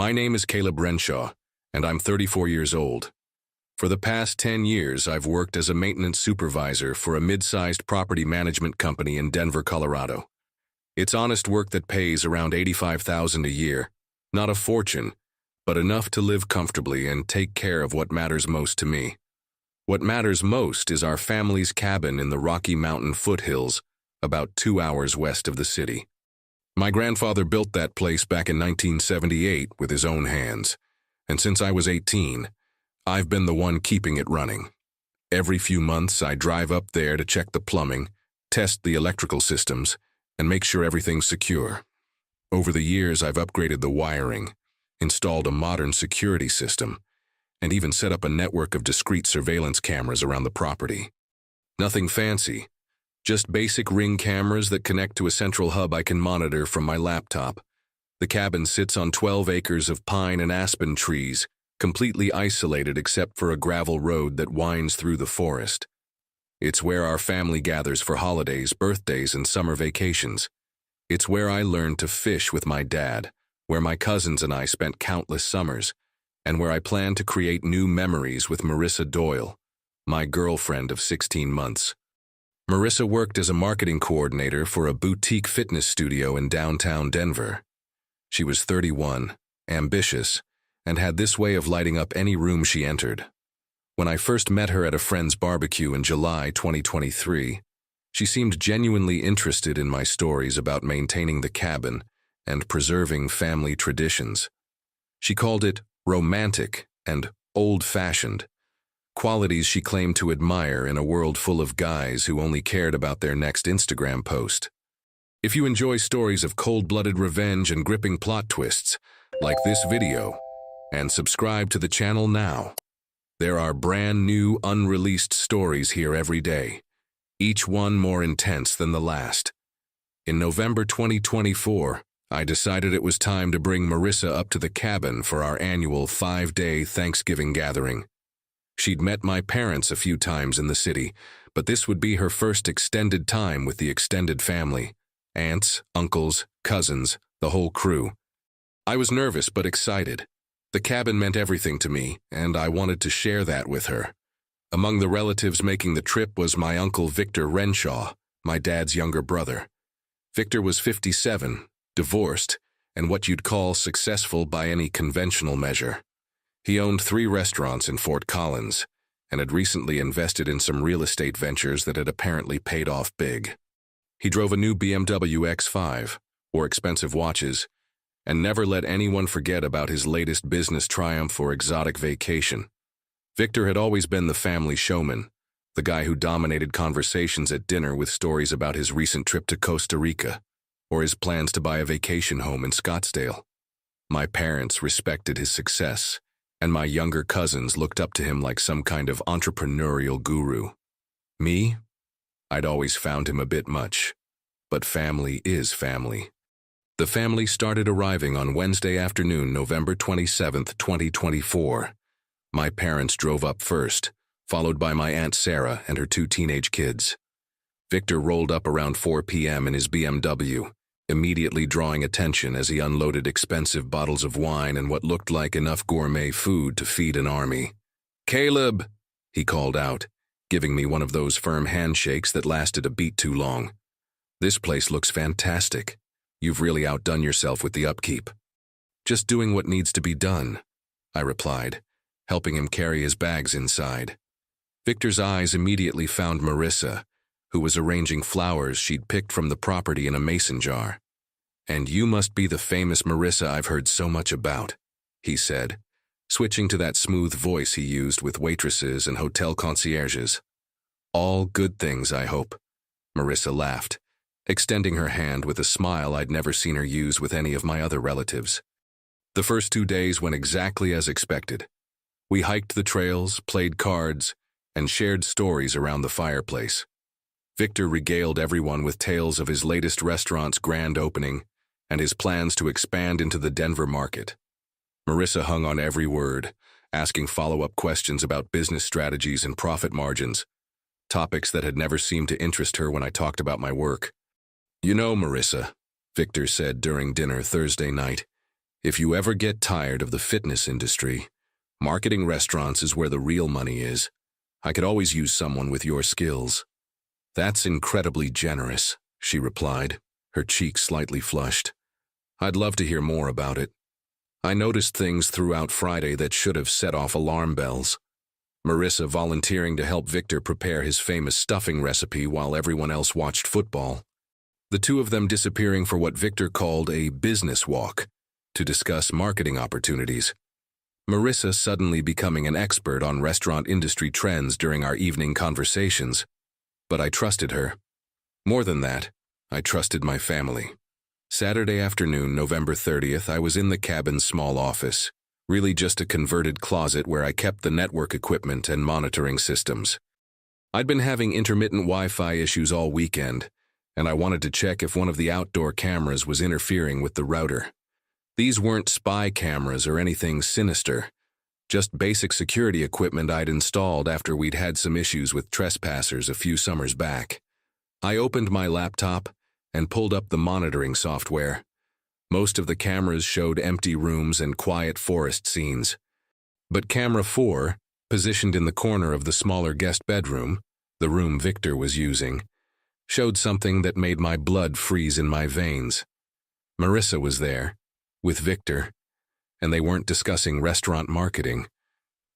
My name is Caleb Renshaw, and I'm 34 years old. For the past 10 years, I've worked as a maintenance supervisor for a mid-sized property management company in Denver, Colorado. It's honest work that pays around $85,000 a year. Not a fortune, but enough to live comfortably and take care of what matters most to me. What matters most is our family's cabin in the Rocky Mountain foothills, about 2 hours west of the city. My grandfather built that place back in 1978 with his own hands, and since I was 18, I've been the one keeping it running. Every few months, I drive up there to check the plumbing, test the electrical systems, and make sure everything's secure. Over the years, I've upgraded the wiring, installed a modern security system, and even set up a network of discrete surveillance cameras around the property. Nothing fancy, just basic ring cameras that connect to a central hub I can monitor from my laptop. The cabin sits on 12 acres of pine and aspen trees, completely isolated except for a gravel road that winds through the forest. It's where our family gathers for holidays, birthdays, and summer vacations. It's where I learned to fish with my dad, where my cousins and I spent countless summers, and where I plan to create new memories with Marissa Doyle, my girlfriend of 16 months. Marissa worked as a marketing coordinator for a boutique fitness studio in downtown Denver. She was 31, ambitious, and had this way of lighting up any room she entered. When I first met her at a friend's barbecue in July 2023, she seemed genuinely interested in my stories about maintaining the cabin and preserving family traditions. She called it romantic and old-fashioned, qualities she claimed to admire in a world full of guys who only cared about their next Instagram post. If you enjoy stories of cold-blooded revenge and gripping plot twists, like this video, and subscribe to the channel now. There are brand new, unreleased stories here every day, each one more intense than the last. In November 2024, I decided it was time to bring Marissa up to the cabin for our annual 5-day Thanksgiving gathering. She'd met my parents a few times in the city, but this would be her first extended time with the extended family. Aunts, uncles, cousins, the whole crew. I was nervous but excited. The cabin meant everything to me, and I wanted to share that with her. Among the relatives making the trip was my uncle Victor Renshaw, my dad's younger brother. Victor was 57, divorced, and what you'd call successful by any conventional measure. He owned 3 restaurants in Fort Collins, and had recently invested in some real estate ventures that had apparently paid off big. He drove a new BMW X5, wore expensive watches, and never let anyone forget about his latest business triumph or exotic vacation. Victor had always been the family showman, the guy who dominated conversations at dinner with stories about his recent trip to Costa Rica, or his plans to buy a vacation home in Scottsdale. My parents respected his success, and my younger cousins looked up to him like some kind of entrepreneurial guru. Me? I'd always found him a bit much, but family is family. The family started arriving on Wednesday afternoon, November 27, 2024. My parents drove up first, followed by my Aunt Sarah and her 2 teenage kids. Victor rolled up around 4 p.m. in his BMW, immediately drawing attention as he unloaded expensive bottles of wine and what looked like enough gourmet food to feed an army. "Caleb," he called out, giving me one of those firm handshakes that lasted a beat too long. "This place looks fantastic. You've really outdone yourself with the upkeep." "Just doing what needs to be done," I replied, helping him carry his bags inside. Victor's eyes immediately found Marissa, who was arranging flowers she'd picked from the property in a mason jar. "And you must be the famous Marissa I've heard so much about," he said, switching to that smooth voice he used with waitresses and hotel concierges. "All good things, I hope." Marissa laughed, extending her hand with a smile I'd never seen her use with any of my other relatives. The first 2 days went exactly as expected. We hiked the trails, played cards, and shared stories around the fireplace. Victor regaled everyone with tales of his latest restaurant's grand opening and his plans to expand into the Denver market. Marissa hung on every word, asking follow-up questions about business strategies and profit margins, topics that had never seemed to interest her when I talked about my work. "You know, Marissa," Victor said during dinner Thursday night, If you ever get tired of the fitness industry, marketing restaurants is where the real money is. I could always use someone with your skills." "That's incredibly generous," she replied, her cheeks slightly flushed. "I'd love to hear more about it. I noticed things throughout Friday that should have set off alarm bells. Marissa volunteering to help Victor prepare his famous stuffing recipe while everyone else watched football. The two of them disappearing for what Victor called a business walk to discuss marketing opportunities. Marissa suddenly becoming an expert on restaurant industry trends during our evening conversations. But I trusted her. More than that, I trusted my family. Saturday afternoon, November 30th, I was in the cabin's small office, really just a converted closet where I kept the network equipment and monitoring systems. I'd been having intermittent Wi-Fi issues all weekend, and I wanted to check if one of the outdoor cameras was interfering with the router. These weren't spy cameras or anything sinister, just basic security equipment I'd installed after we'd had some issues with trespassers a few summers back. I opened my laptop and pulled up the monitoring software. Most of the cameras showed empty rooms and quiet forest scenes. But camera 4, positioned in the corner of the smaller guest bedroom, the room Victor was using, showed something that made my blood freeze in my veins. Marissa was there, with Victor, and they weren't discussing restaurant marketing.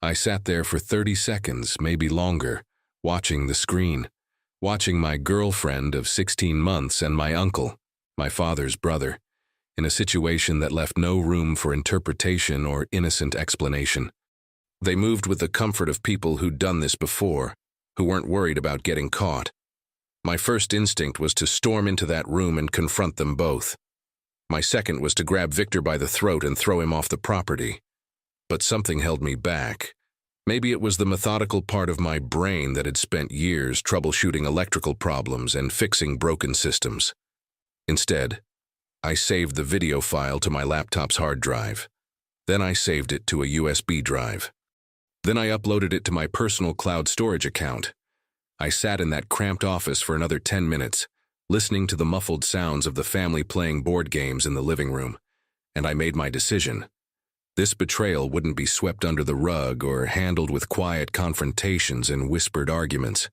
I sat there for 30 seconds, maybe longer, watching the screen, watching my girlfriend of 16 months and my uncle, my father's brother, in a situation that left no room for interpretation or innocent explanation. They moved with the comfort of people who'd done this before, who weren't worried about getting caught. My first instinct was to storm into that room and confront them both. My second was to grab Victor by the throat and throw him off the property. But something held me back. Maybe it was the methodical part of my brain that had spent years troubleshooting electrical problems and fixing broken systems. Instead, I saved the video file to my laptop's hard drive. Then I saved it to a USB drive. Then I uploaded it to my personal cloud storage account. I sat in that cramped office for another 10 minutes, listening to the muffled sounds of the family playing board games in the living room, and I made my decision. This betrayal wouldn't be swept under the rug or handled with quiet confrontations and whispered arguments.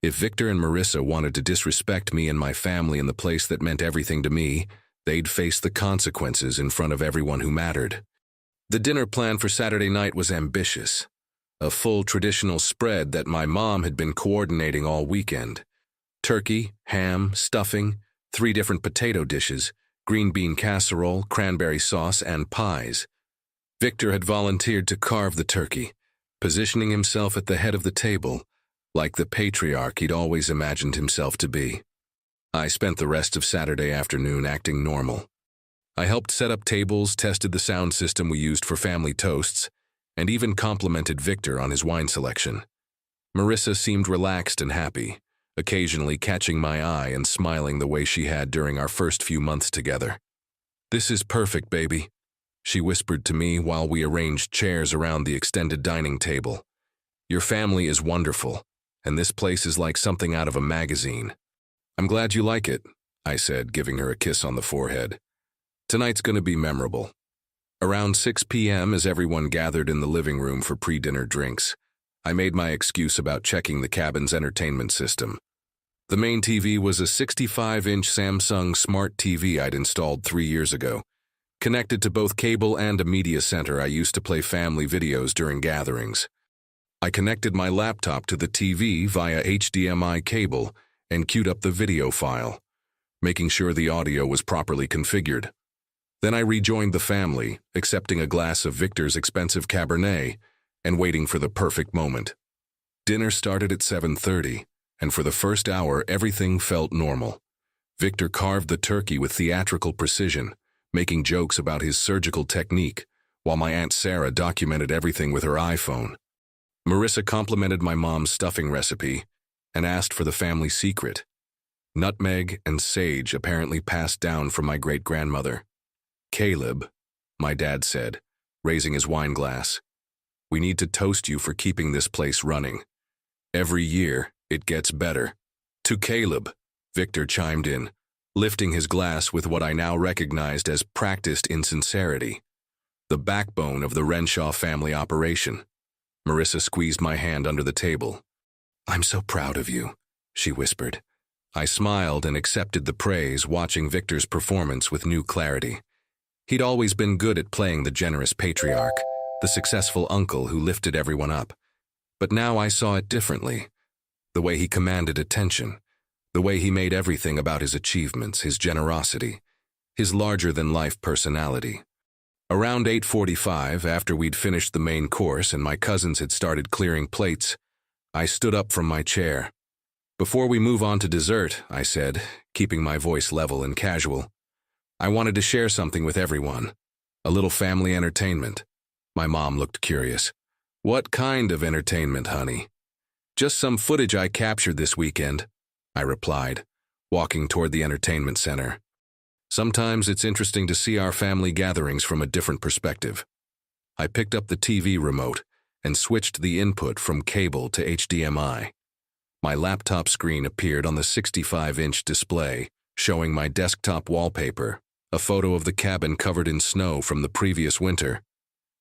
If Victor and Marissa wanted to disrespect me and my family in the place that meant everything to me, they'd face the consequences in front of everyone who mattered. The dinner plan for Saturday night was ambitious. A full traditional spread that my mom had been coordinating all weekend. Turkey, ham, stuffing, 3 different potato dishes, green bean casserole, cranberry sauce, and pies. Victor had volunteered to carve the turkey, positioning himself at the head of the table, like the patriarch he'd always imagined himself to be. I spent the rest of Saturday afternoon acting normal. I helped set up tables, tested the sound system we used for family toasts, and even complimented Victor on his wine selection. Marissa seemed relaxed and happy, occasionally catching my eye and smiling the way she had during our first few months together. "This is perfect, baby," she whispered to me while we arranged chairs around the extended dining table. "Your family is wonderful, and this place is like something out of a magazine." "I'm glad you like it," I said, giving her a kiss on the forehead. "Tonight's going to be memorable." Around 6 p.m., as everyone gathered in the living room for pre-dinner drinks, I made my excuse about checking the cabin's entertainment system. The main TV was a 65-inch Samsung Smart TV I'd installed 3 years ago. Connected to both cable and a media center I used to play family videos during gatherings. I connected my laptop to the TV via HDMI cable and queued up the video file, making sure the audio was properly configured. Then I rejoined the family, accepting a glass of Victor's expensive Cabernet and waiting for the perfect moment. Dinner started at 7:30, and for the first hour everything felt normal. Victor carved the turkey with theatrical precision, making jokes about his surgical technique, while my Aunt Sarah documented everything with her iPhone. Marissa complimented my mom's stuffing recipe and asked for the family secret. Nutmeg and sage apparently passed down from my great-grandmother. "Caleb," my dad said, raising his wine glass, "we need to toast you for keeping this place running. Every year, it gets better." "To Caleb," Victor chimed in, lifting his glass with what I now recognized as practiced insincerity. the backbone of the Renshaw family operation. Marissa squeezed my hand under the table. "I'm so proud of you," she whispered. I smiled and accepted the praise, watching Victor's performance with new clarity. He'd always been good at playing the generous patriarch, the successful uncle who lifted everyone up. But now I saw it differently. The way he commanded attention, the way he made everything about his achievements, his generosity, his larger-than-life personality. Around 8:45, after we'd finished the main course and my cousins had started clearing plates, I stood up from my chair. "Before we move on to dessert," I said, keeping my voice level and casual, "I wanted to share something with everyone. A little family entertainment." My mom looked curious. "What kind of entertainment, honey?" "Just some footage I captured this weekend," I replied, walking toward the entertainment center. Sometimes it's interesting to see our family gatherings from a different perspective. I picked up the TV remote and switched the input from cable to HDMI. My laptop screen appeared on the 65-inch display, showing my desktop wallpaper, a photo of the cabin covered in snow from the previous winter.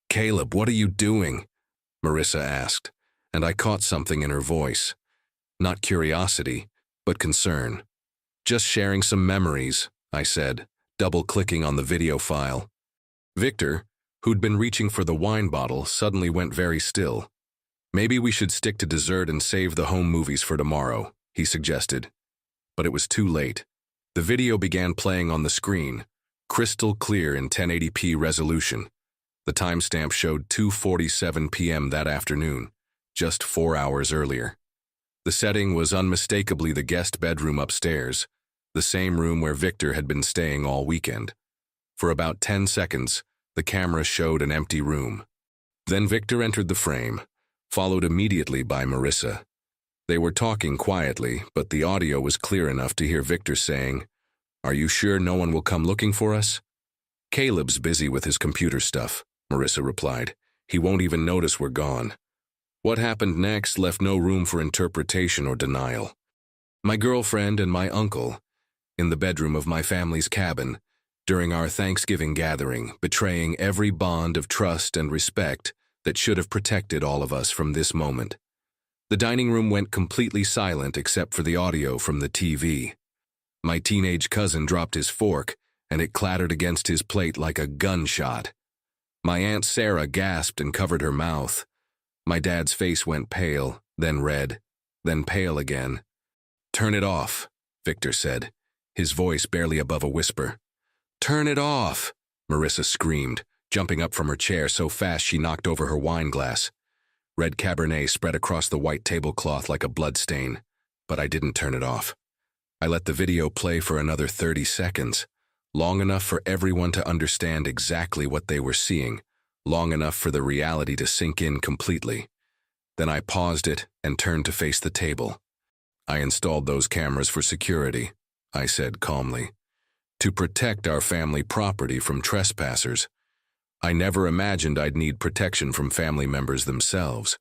"Caleb, what are you doing?" Marissa asked, and I caught something in her voice. Not curiosity, but concern. "Just sharing some memories," I said, double-clicking on the video file. Victor, who'd been reaching for the wine bottle, suddenly went very still. "Maybe we should stick to dessert and save the home movies for tomorrow," he suggested. But it was too late. The video began playing on the screen, crystal clear in 1080p resolution. The timestamp showed 2:47 p.m. that afternoon, just 4 hours earlier. The setting was unmistakably the guest bedroom upstairs, the same room where Victor had been staying all weekend. For about 10 seconds, the camera showed an empty room. Then Victor entered the frame, followed immediately by Marissa. They were talking quietly, but the audio was clear enough to hear Victor saying, "Are you sure no one will come looking for us?" "Caleb's busy with his computer stuff," Marissa replied. "He won't even notice we're gone." What happened next left no room for interpretation or denial. My girlfriend and my uncle, in the bedroom of my family's cabin, during our Thanksgiving gathering, betraying every bond of trust and respect that should have protected all of us from this moment. The dining room went completely silent except for the audio from the TV. My teenage cousin dropped his fork, and it clattered against his plate like a gunshot. My Aunt Sarah gasped and covered her mouth. My dad's face went pale, then red, then pale again. "Turn it off," Victor said, his voice barely above a whisper. "Turn it off," Marissa screamed, jumping up from her chair so fast she knocked over her wine glass. Red Cabernet spread across the white tablecloth like a bloodstain, but I didn't turn it off. I let the video play for another 30 seconds, long enough for everyone to understand exactly what they were seeing, long enough for the reality to sink in completely. Then I paused it and turned to face the table. "I installed those cameras for security," I said calmly, "to protect our family property from trespassers. I never imagined I'd need protection from family members themselves."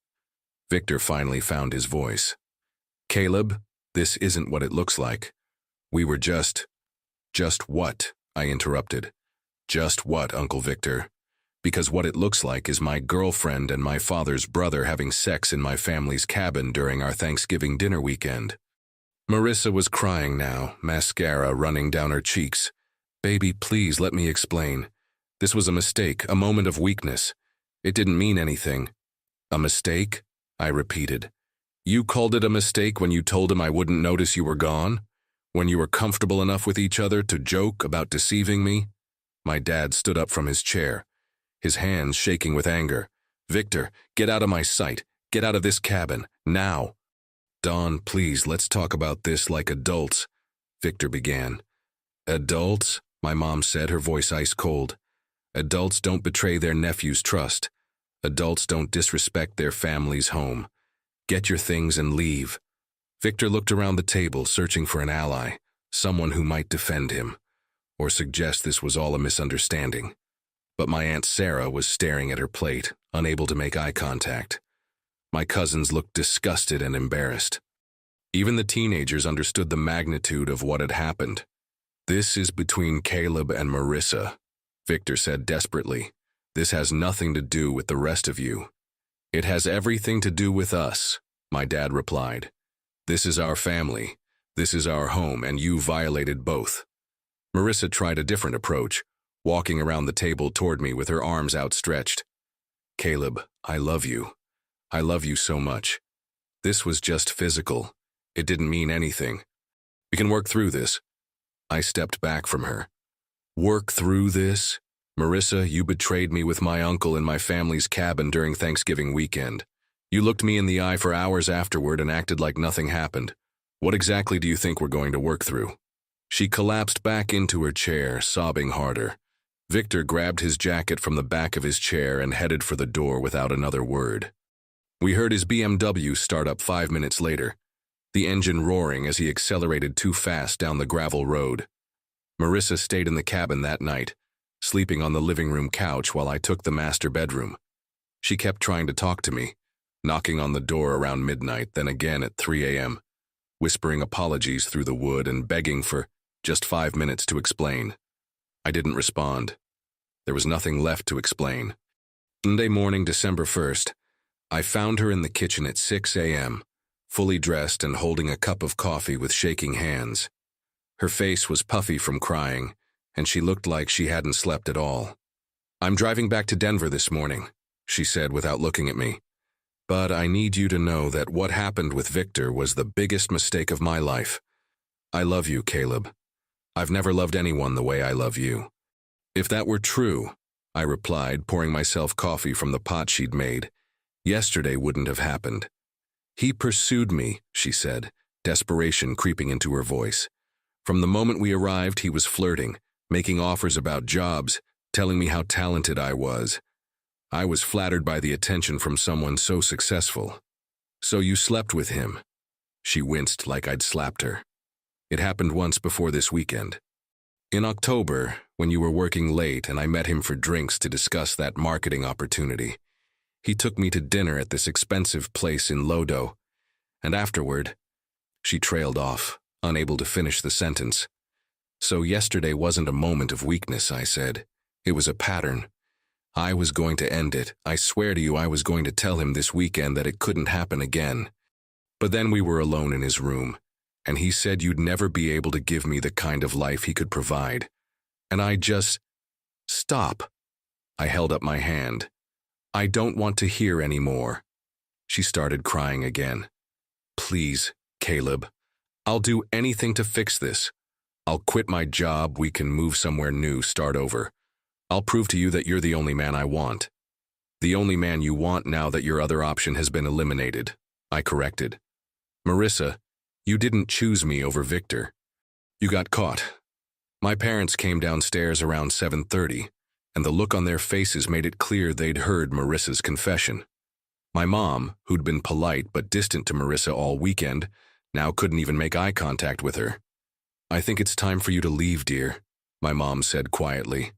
Victor finally found his voice. "Caleb, this isn't what it looks like. We were just what?" I interrupted. "Just what, Uncle Victor? Because what it looks like is my girlfriend and my father's brother having sex in my family's cabin during our Thanksgiving dinner weekend." Marissa was crying now, mascara running down her cheeks. "Baby, please let me explain. This was a mistake, a moment of weakness. It didn't mean anything." "A mistake?" I repeated. "You called it a mistake when you told him I wouldn't notice you were gone? When you were comfortable enough with each other to joke about deceiving me?" My dad stood up from his chair, his hands shaking with anger. "Victor, get out of my sight. Get out of this cabin, now." "Dawn, please, let's talk about this like adults," Victor began. "Adults?" my mom said, her voice ice cold. "Adults don't betray their nephew's trust. Adults don't disrespect their family's home. Get your things and leave." Victor looked around the table, searching for an ally, someone who might defend him, or suggest this was all a misunderstanding. But my Aunt Sarah was staring at her plate, unable to make eye contact. My cousins looked disgusted and embarrassed. Even the teenagers understood the magnitude of what had happened. "This is between Caleb and Marissa," Victor said desperately. This has nothing to do with the rest of you. It has everything to do with us, my dad replied. This is our family. This is our home, and you violated both. Marissa tried a different approach, walking around the table toward me with her arms outstretched. Caleb, I love you. I love you so much. This was just physical. It didn't mean anything. We can work through this. I stepped back from her. Work through this? Marissa, you betrayed me with my uncle in my family's cabin during Thanksgiving weekend. You looked me in the eye for hours afterward and acted like nothing happened. What exactly do you think we're going to work through? She collapsed back into her chair, sobbing harder. Victor grabbed his jacket from the back of his chair and headed for the door without another word. We heard his BMW start up 5 minutes later, the engine roaring as he accelerated too fast down the gravel road. Marissa stayed in the cabin that night, sleeping on the living room couch while I took the master bedroom. She kept trying to talk to me, knocking on the door around midnight, then again at 3 a.m., whispering apologies through the wood and begging for just 5 minutes to explain. I didn't respond. There was nothing left to explain. Sunday morning, December 1st, I found her in the kitchen at 6 a.m., fully dressed and holding a cup of coffee with shaking hands. Her face was puffy from crying, and she looked like she hadn't slept at all. I'm driving back to Denver this morning, she said without looking at me. But I need you to know that what happened with Victor was the biggest mistake of my life. I love you, Caleb. I've never loved anyone the way I love you. If that were true, I replied, pouring myself coffee from the pot she'd made, yesterday wouldn't have happened. He pursued me, she said, desperation creeping into her voice. From the moment we arrived, he was flirting, making offers about jobs, telling me how talented I was. I was flattered by the attention from someone so successful. So you slept with him? She winced like I'd slapped her. It happened once before this weekend. In October, when you were working late and I met him for drinks to discuss that marketing opportunity. He took me to dinner at this expensive place in Lodo, and afterward, she trailed off, unable to finish the sentence. So yesterday wasn't a moment of weakness, I said. It was a pattern. I was going to end it. I swear to you I was going to tell him this weekend that it couldn't happen again. But then we were alone in his room, and he said you'd never be able to give me the kind of life he could provide. And I just... Stop. I held up my hand. I don't want to hear any more. She started crying again. Please, Caleb. I'll do anything to fix this. I'll quit my job, we can move somewhere new, start over. I'll prove to you that you're the only man I want. The only man you want now that your other option has been eliminated, I corrected. Marissa, you didn't choose me over Victor. You got caught. My parents came downstairs around 7:30, and the look on their faces made it clear they'd heard Marissa's confession. My mom, who'd been polite but distant to Marissa all weekend, now couldn't even make eye contact with her. I think it's time for you to leave, dear, my mom said quietly.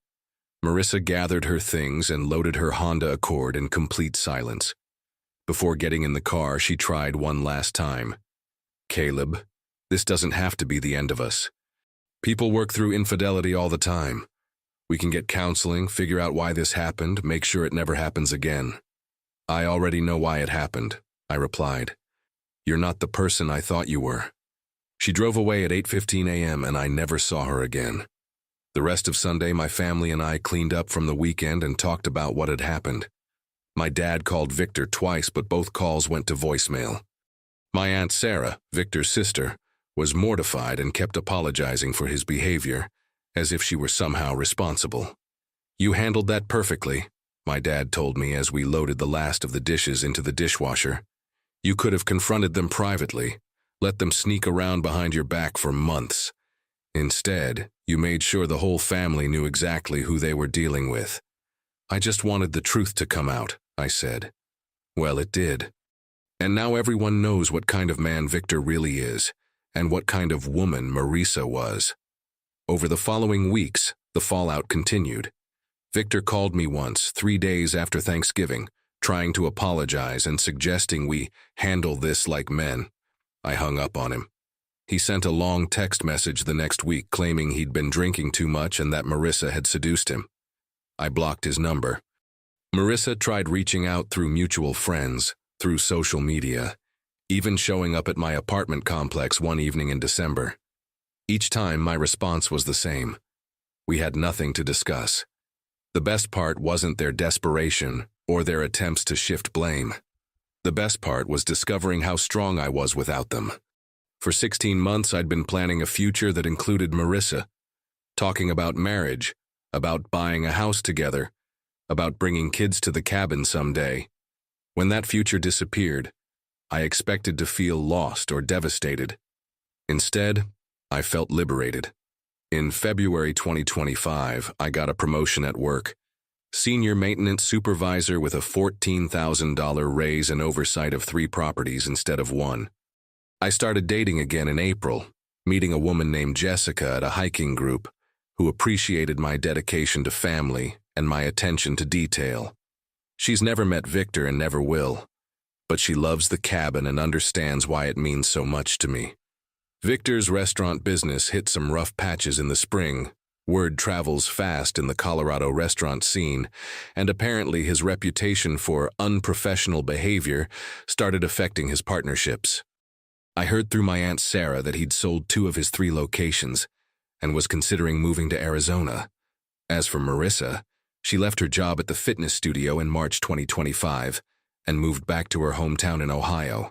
Marissa gathered her things and loaded her Honda Accord in complete silence. Before getting in the car, she tried one last time. Caleb, this doesn't have to be the end of us. People work through infidelity all the time. We can get counseling, figure out why this happened, make sure it never happens again. I already know why it happened, I replied. You're not the person I thought you were. She drove away at 8:15 a.m. and I never saw her again. The rest of Sunday, my family and I cleaned up from the weekend and talked about what had happened. My dad called Victor twice, but both calls went to voicemail. My Aunt Sarah, Victor's sister, was mortified and kept apologizing for his behavior, as if she were somehow responsible. You handled that perfectly, my dad told me as we loaded the last of the dishes into the dishwasher. You could have confronted them privately, let them sneak around behind your back for months. Instead, you made sure the whole family knew exactly who they were dealing with. I just wanted the truth to come out, I said. Well, it did. And now everyone knows what kind of man Victor really is, and what kind of woman Marissa was. Over the following weeks, the fallout continued. Victor called me once, 3 days after Thanksgiving, trying to apologize and suggesting we handle this like men. I hung up on him. He sent a long text message the next week claiming he'd been drinking too much and that Marissa had seduced him. I blocked his number, Marissa tried reaching out through mutual friends, through social media, even showing up at my apartment complex one evening in December. Each time, my response was the same. We had nothing to discuss. The best part wasn't their desperation or their attempts to shift blame. The best part was discovering how strong I was without them. For 16 months, I'd been planning a future that included Marissa, talking about marriage, about buying a house together, about bringing kids to the cabin someday. When that future disappeared, I expected to feel lost or devastated. Instead, I felt liberated. In February 2025, I got a promotion at work, senior maintenance supervisor with a $14,000 raise and oversight of 3 properties instead of 1. I started dating again in April, meeting a woman named Jessica at a hiking group who appreciated my dedication to family and my attention to detail. She's never met Victor and never will, but she loves the cabin and understands why it means so much to me. Victor's restaurant business hit some rough patches in the spring. Word travels fast in the Colorado restaurant scene, and apparently his reputation for unprofessional behavior started affecting his partnerships. I heard through my Aunt Sarah that he'd sold 2 of his 3 locations and was considering moving to Arizona. As for Marissa, she left her job at the fitness studio in March 2025 and moved back to her hometown in Ohio.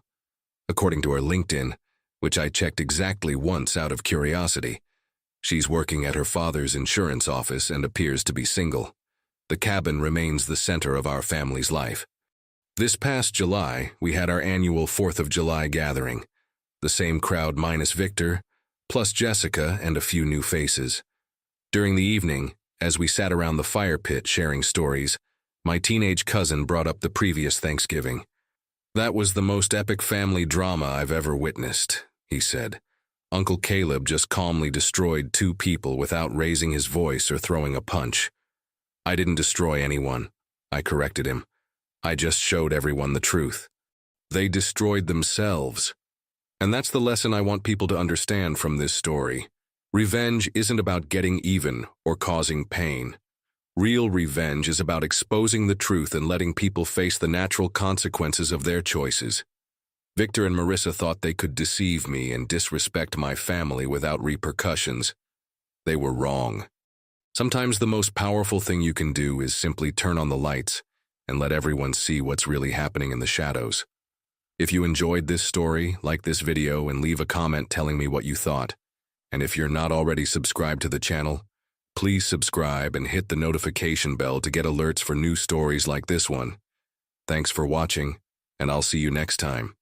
According to her LinkedIn, which I checked exactly once out of curiosity, she's working at her father's insurance office and appears to be single. The cabin remains the center of our family's life. This past July, we had our annual 4th of July gathering. The same crowd minus Victor, plus Jessica and a few new faces. During the evening, as we sat around the fire pit sharing stories, my teenage cousin brought up the previous Thanksgiving. "That was the most epic family drama I've ever witnessed," he said. "Uncle Caleb just calmly destroyed 2 people without raising his voice or throwing a punch." "I didn't destroy anyone," I corrected him. "I just showed everyone the truth. They destroyed themselves." And that's the lesson I want people to understand from this story. Revenge isn't about getting even or causing pain. Real revenge is about exposing the truth and letting people face the natural consequences of their choices. Victor and Marissa thought they could deceive me and disrespect my family without repercussions. They were wrong. Sometimes the most powerful thing you can do is simply turn on the lights and let everyone see what's really happening in the shadows. If you enjoyed this story, like this video and leave a comment telling me what you thought. And if you're not already subscribed to the channel, please subscribe and hit the notification bell to get alerts for new stories like this one. Thanks for watching, and I'll see you next time.